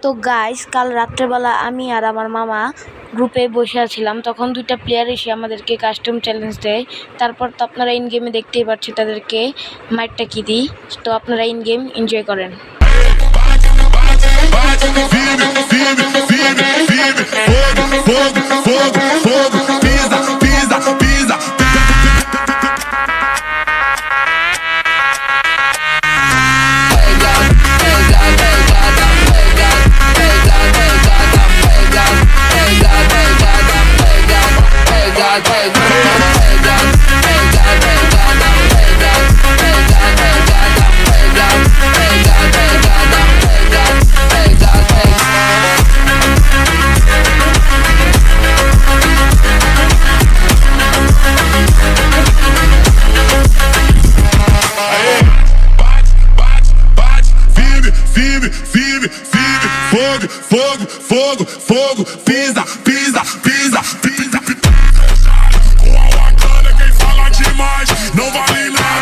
তো গাইস, কাল রাত্রেবেলা আমি আর আমার মামা গ্রুপে বসে আছিলাম, তখন দুইটা প্লেয়ার এসে আমাদেরকে কাস্টম চ্যালেঞ্জ দেয়। তারপর তো আপনারা ইন গেমে দেখতেই পাচ্ছেন তাদেরকে মাইটটা কি দিই। তো আপনারা ইন গেম এনজয় করেন। Fogo, fogo, fogo, fogo, pisa, pisa, pisa, pisa. Com a bacana quem fala demais não vale nada.